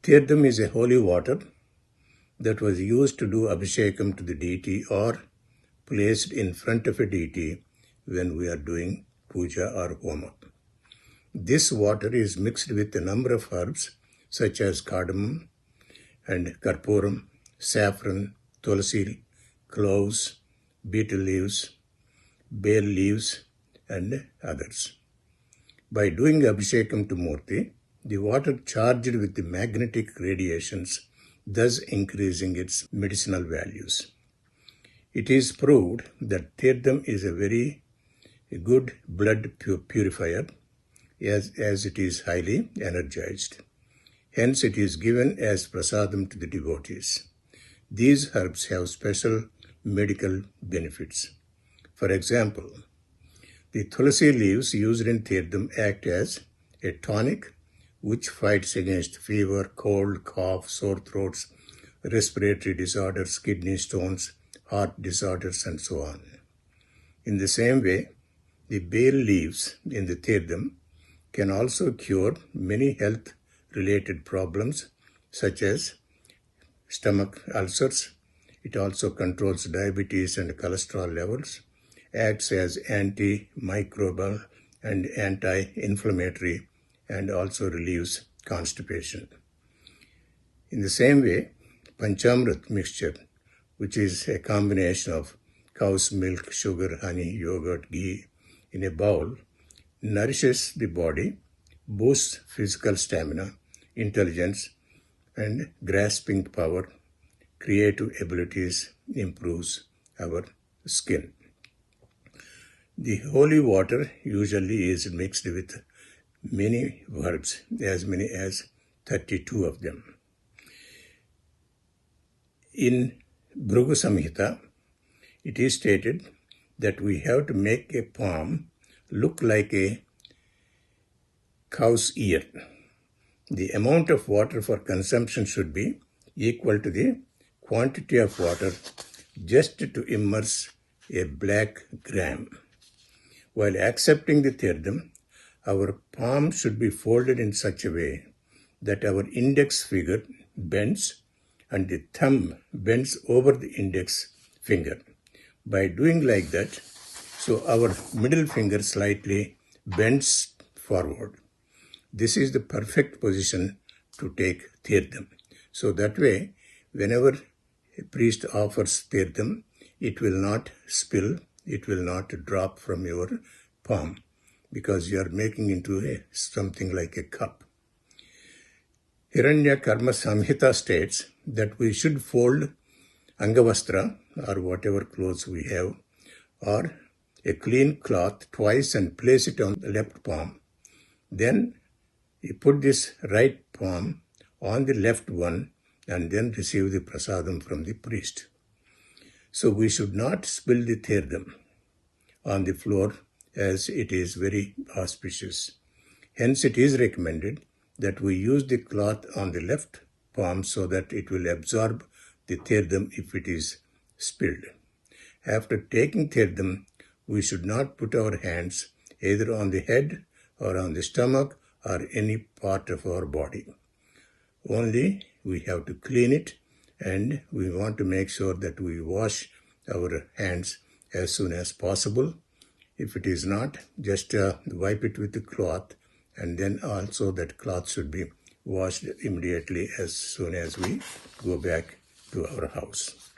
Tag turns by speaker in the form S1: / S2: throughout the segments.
S1: Theertham is a holy water that was used to do abhishekam to the deity or placed in front of a deity when we are doing puja or homa. This water is mixed with a number of herbs such as cardamom and karpuram, saffron, tulsi, cloves, betel leaves, bay leaves, and others. By doing abhishekam to Murti, the water charged with the magnetic radiations, thus increasing its medicinal values. It is proved that Theertham is a very good blood purifier as it is highly energized. Hence it is given as prasadam to the devotees. These herbs have special medical benefits. For example, the tulsi leaves used in Theertham act as a tonic which fights against fever, cold, cough, sore throats, respiratory disorders, kidney stones, heart disorders, and so on. In the same way, the bay leaves in the Theertham can also cure many health-related problems such as stomach ulcers. It also controls diabetes and cholesterol levels, acts as antimicrobial and anti-inflammatory, and also relieves constipation. In the same way, Panchamrit mixture, which is a combination of cow's milk, sugar, honey, yogurt, ghee in a bowl, nourishes the body, boosts physical stamina, intelligence, and grasping power, creative abilities, improves our skin. The holy water usually is mixed with many herbs, as many as 32 of them. In Bhrugu Samhita, it is stated that we have to make a palm look like a cow's ear. The amount of water for consumption should be equal to the quantity of water just to immerse a black gram. While accepting the Theertham, our palm should be folded in such a way that our index finger bends and the thumb bends over the index finger. By doing like that, so our middle finger slightly bends forward. This is the perfect position to take Theertham. So that way, whenever a priest offers Theertham, it will not spill, it will not drop from your palm because you are making into something like a cup. Hiranya Karma Samhita states that we should fold Angavastra or whatever clothes we have or a clean cloth twice and place it on the left palm. Then you put this right palm on the left one and then receive the prasadam from the priest. So we should not spill the Theertham on the floor as it is very auspicious. Hence it is recommended that we use the cloth on the left palm so that it will absorb the Theertham if it is spilled. After taking Theertham, we should not put our hands either on the head or on the stomach or any part of our body. Only we have to clean it and we want to make sure that we wash our hands as soon as possible. If it is not, just wipe it with the cloth and then also that cloth should be washed immediately as soon as we go back to our house.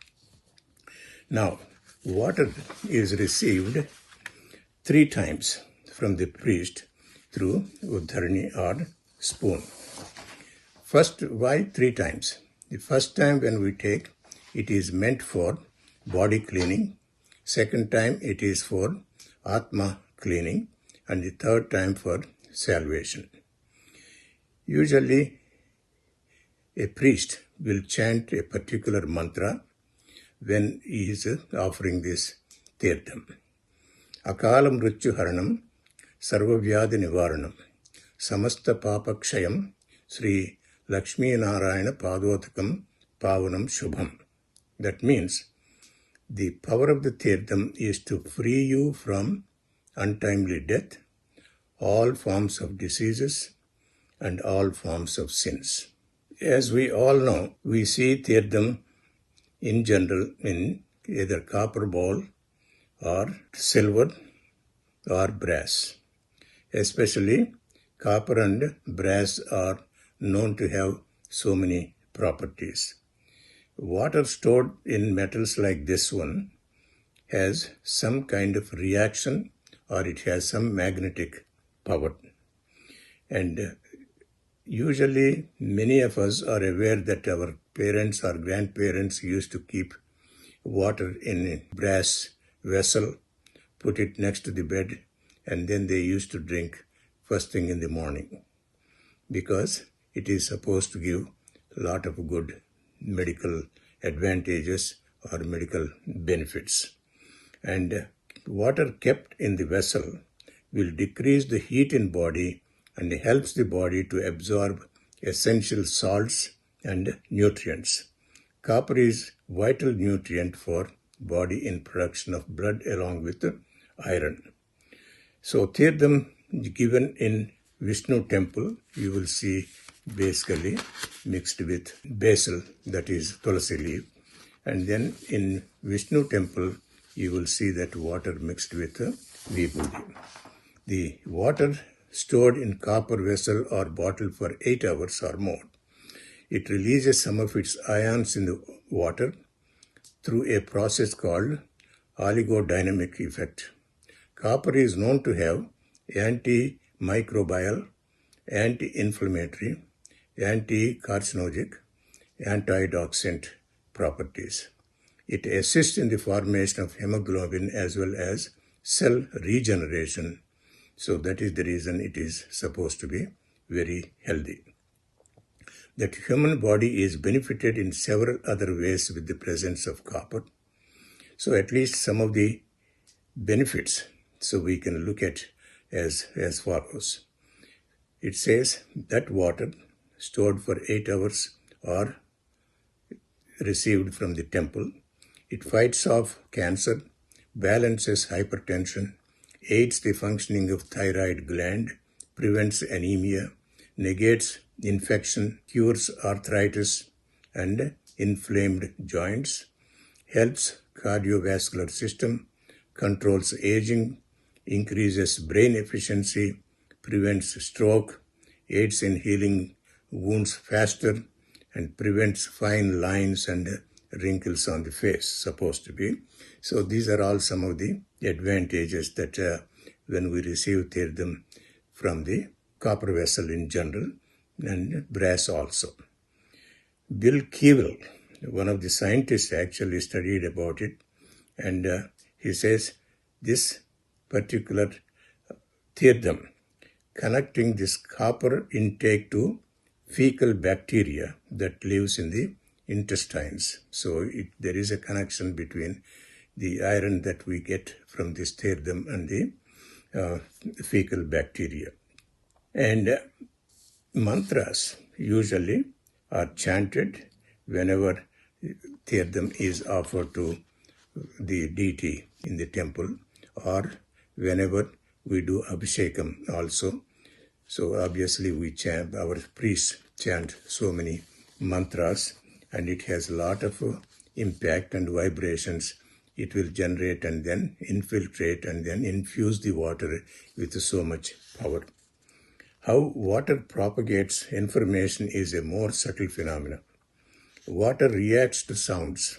S1: Now, water is received 3 times from the priest through uddharani or spoon. First, why 3 times? The first time when we take, it is meant for body cleaning. Second time, it is for Atma cleaning. And the third time for salvation. Usually, a priest will chant a particular mantra when he is offering this Theertham. Akalam Mrityu Haranam Sarvavyadi Nivaranam Samasta Papakshayam Sri Lakshmi Narayana Padotakam Pavanam Shubham. That means the power of the Theertham is to free you from untimely death, all forms of diseases, and all forms of sins. As we all know, we see Theertham in general in either copper bowl or silver or brass. Especially copper and brass are known to have so many properties. Water stored in metals like this one has some kind of reaction, or it has some magnetic power. And usually many of us are aware that our parents or grandparents used to keep water in a brass vessel, put it next to the bed, and then they used to drink first thing in the morning, because it is supposed to give a lot of good medical advantages or medical benefits. And water kept in the vessel will decrease the heat in body and helps the body to absorb essential salts and nutrients. Copper is vital nutrient for body in production of blood along with iron. So Theertham given in Vishnu temple, you will see basically mixed with basil, that is tulsi leaf. And then in Vishnu temple, you will see that water mixed with vibhuti. The water stored in copper vessel or bottle for 8 hours or more. It releases some of its ions in the water through a process called oligodynamic effect. Copper is known to have antimicrobial, anti-inflammatory, anti-carcinogenic, antioxidant properties. It assists in the formation of hemoglobin as well as cell regeneration. So that is the reason it is supposed to be very healthy. That human body is benefited in several other ways with the presence of copper. So at least some of the benefits, so we can look at as follows. It says that water stored for 8 hours or received from the temple, it fights off cancer, balances hypertension, aids the functioning of thyroid gland, prevents anemia, negates infection, cures arthritis and inflamed joints, helps cardiovascular system, controls aging, increases brain efficiency, prevents stroke, aids in healing wounds faster, and prevents fine lines and wrinkles on the face, supposed to be. So these are all some of the advantages that when we receive Theertham from the copper vessel in general and brass also. Bill Keevil, one of the scientists, actually studied about it, and he says this particular Theertham connecting this copper intake to fecal bacteria that lives in the intestines. So there is a connection between the iron that we get from this Theertham and the fecal bacteria. And mantras usually are chanted whenever Theertham is offered to the deity in the temple, or whenever we do abhishekam also. So obviously we chant, our priests chant so many mantras, and it has a lot of impact and vibrations. It will generate and then infiltrate and then infuse the water with so much power. How water propagates information is a more subtle phenomenon. Water reacts to sounds.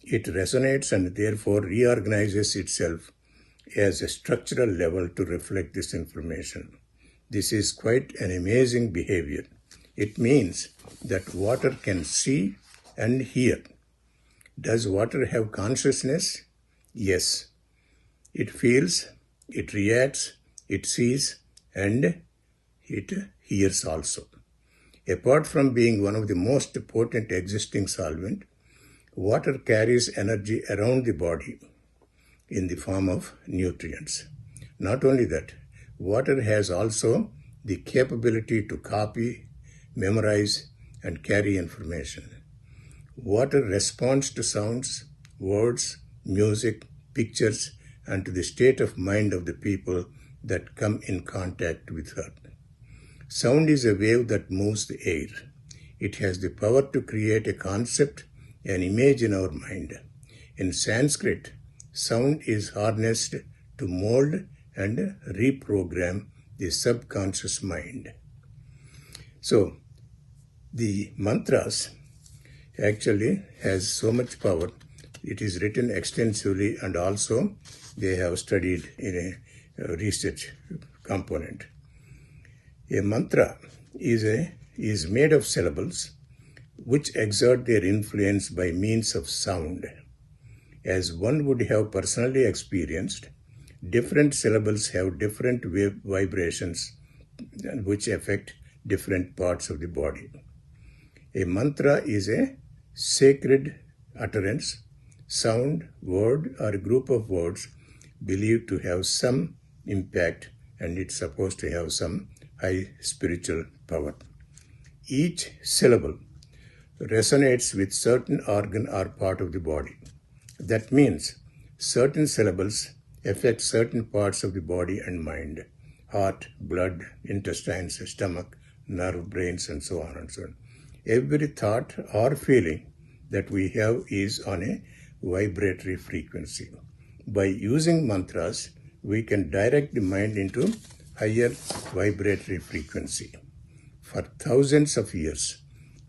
S1: It resonates and therefore reorganizes itself as a structural level to reflect this information. This is quite an amazing behavior. It means that water can see and hear. Does water have consciousness? Yes. It feels, it reacts, it sees, and it hears also. Apart from being one of the most potent existing solvent, water carries energy around the body in the form of nutrients. Not only that, water has also the capability to copy, memorize, and carry information. Water responds to sounds, words, music, pictures, and to the state of mind of the people that come in contact with her. Sound is a wave that moves the air. It has the power to create a concept, an image in our mind. In Sanskrit, sound is harnessed to mold and reprogram the subconscious mind. So, the mantras actually has so much power. It is written extensively, and also they have studied in a research component. A mantra is made of syllables which exert their influence by means of sound. As one would have personally experienced, different syllables have different vibrations which affect different parts of the body. A mantra is a sacred utterance, sound, word, or a group of words believed to have some impact, and it's supposed to have some high spiritual power. Each syllable resonates with certain organ or part of the body. That means certain syllables affect certain parts of the body and mind: heart, blood, intestines, stomach, nerve, brains, and so on and so on. Every thought or feeling that we have is on a vibratory frequency. By using mantras, we can direct the mind into higher vibratory frequency. For thousands of years,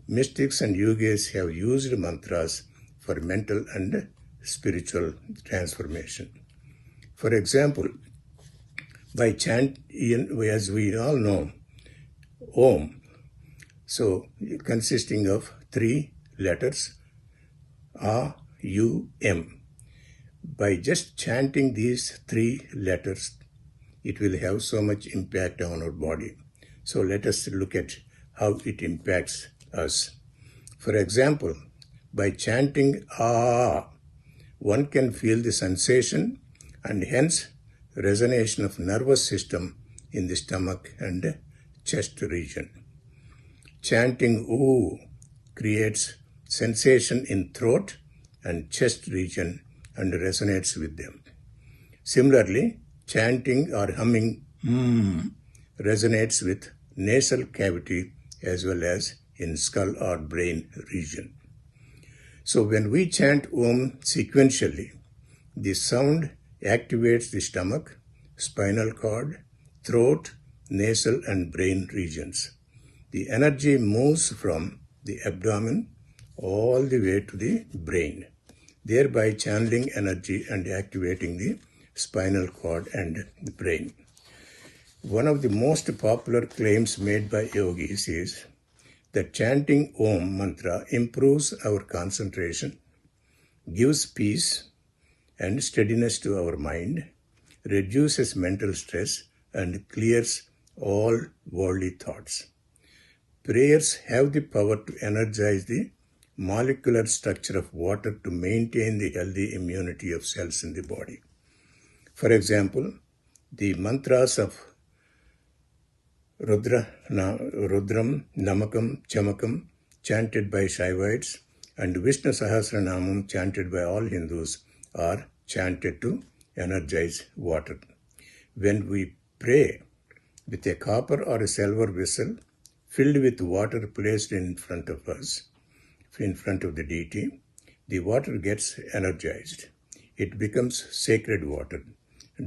S1: mystics and yogis have used mantras for mental and spiritual transformation. For example, by chant, as we all know, Om, so consisting of 3 letters, A, U, M. By just chanting these 3 letters, it will have so much impact on our body. So let us look at how it impacts us. For example, by chanting Ah, one can feel the sensation and hence resonation of nervous system in the stomach and chest region. Chanting Oo creates sensation in throat and chest region and resonates with them. Similarly, chanting or humming resonates with nasal cavity as well as in skull or brain region. So when we chant Om sequentially, the sound activates the stomach, spinal cord, throat, nasal and brain regions. The energy moves from the abdomen all the way to the brain, thereby channeling energy and activating the spinal cord and the brain. One of the most popular claims made by yogis is that chanting Om mantra improves our concentration, gives peace and steadiness to our mind, reduces mental stress, and clears all worldly thoughts. Prayers have the power to energize the molecular structure of water to maintain the healthy immunity of cells in the body. For example, the mantras of Rudram, Namakam, Chamakam, chanted by Shaivites, and Vishnu Sahasranamam, chanted by all Hindus, are chanted to energize water. When we pray with a copper or a silver vessel filled with water placed in front of us, in front of the deity, the water gets energized. It becomes sacred water.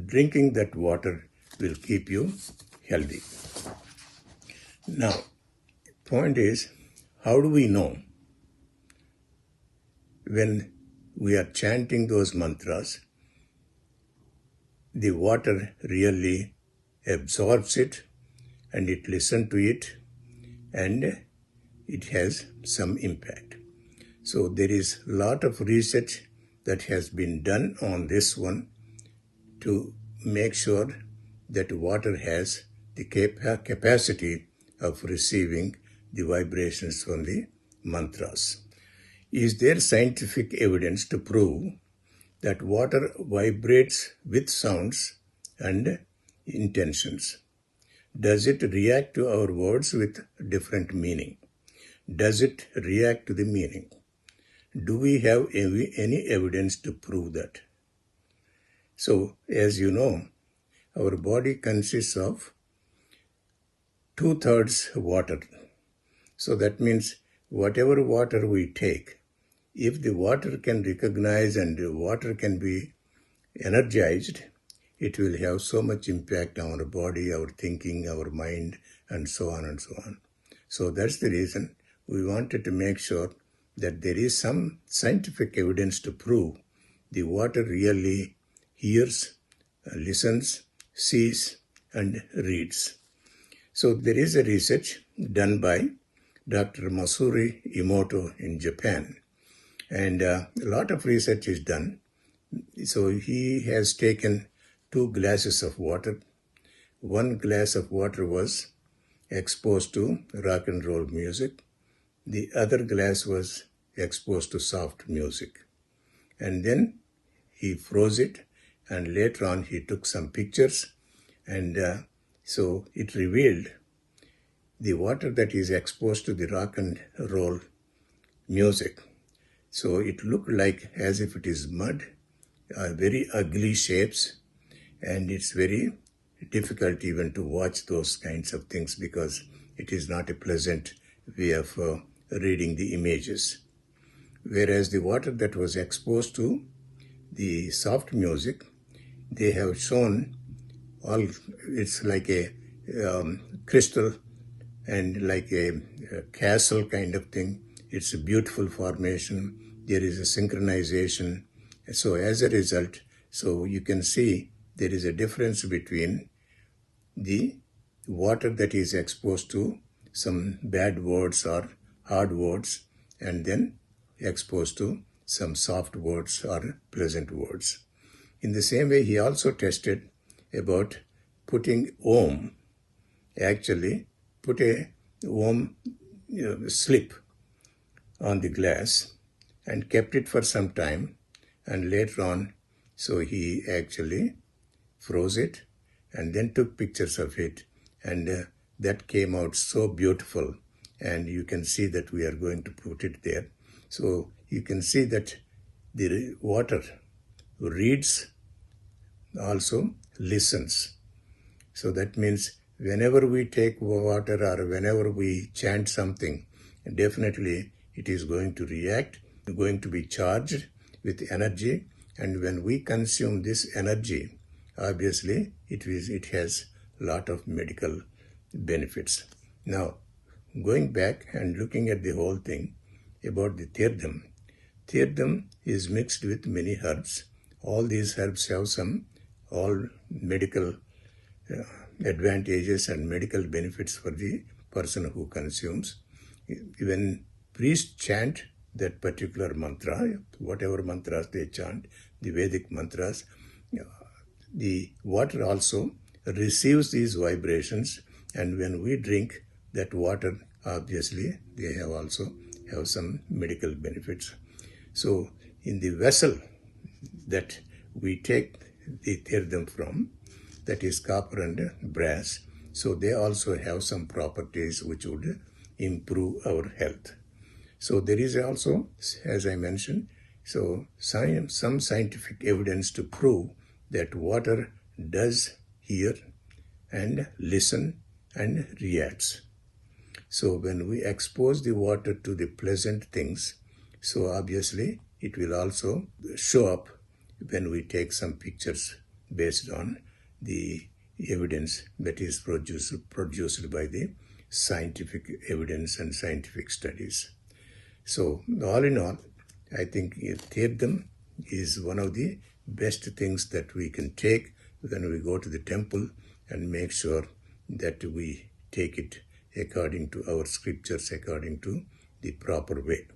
S1: Drinking that water will keep you healthy. Now, point is, how do we know when we are chanting those mantras, the water really absorbs it and it listens to it and it has some impact. So there is a lot of research that has been done on this one to make sure that water has the capacity of receiving the vibrations from the mantras. Is there scientific evidence to prove that water vibrates with sounds and intentions? Does it react to our words with different meaning? Does it react to the meaning? Do we have any evidence to prove that? So, as you know, our body consists of 2/3 water. So that means whatever water we take, if the water can recognize and the water can be energized, it will have so much impact on our body, our thinking, our mind, and so on and so on. So that's the reason we wanted to make sure that there is some scientific evidence to prove the water really hears, listens, sees, and reads. So there is a research done by Dr. Masaru Emoto in Japan, and a lot of research is done. So he has taken 2 glasses of water. 1 glass of water was exposed to rock and roll music. The other glass was exposed to soft music. And then he froze it, and later on he took some pictures, and so it revealed the water that is exposed to the rock and roll music. So it looked like as if it is mud, very ugly shapes, and it's very difficult even to watch those kinds of things because it is not a pleasant way of reading the images. Whereas the water that was exposed to the soft music, they have shown it's like a crystal and like a castle kind of thing. It's a beautiful formation. There is a synchronization. So as a result, so you can see there is a difference between the water that is exposed to some bad words or hard words and then exposed to some soft words or pleasant words. In the same way, he also tested about putting Om, actually put a Om slip on the glass and kept it for some time, and later on, so he actually froze it and then took pictures of it, and that came out so beautiful, and you can see that we are going to put it there. So you can see that the water reads, also listens. So that means whenever we take water or whenever we chant something, definitely it is going to react, going to be charged with energy, and when we consume this energy, obviously it has a lot of medical benefits. Now, going back and looking at the whole thing about the Theertham. Theertham is mixed with many herbs. All these herbs have some medical advantages and medical benefits for the person who consumes. When priests chant that particular mantra, whatever mantras they chant, the Vedic mantras, the water also receives these vibrations, and when we drink that water, obviously they also have some medical benefits. So in the vessel that we take the Theertham from, that is copper and brass, so they also have some properties which would improve our health. So there is also, as I mentioned, so some scientific evidence to prove that water does hear and listen and reacts. So when we expose the water to the pleasant things, so obviously it will also show up when we take some pictures based on the evidence that is produced by the scientific evidence and scientific studies. So all in all, I think Theertham is one of the best things that we can take when we go to the temple, and make sure that we take it according to our scriptures, according to the proper way.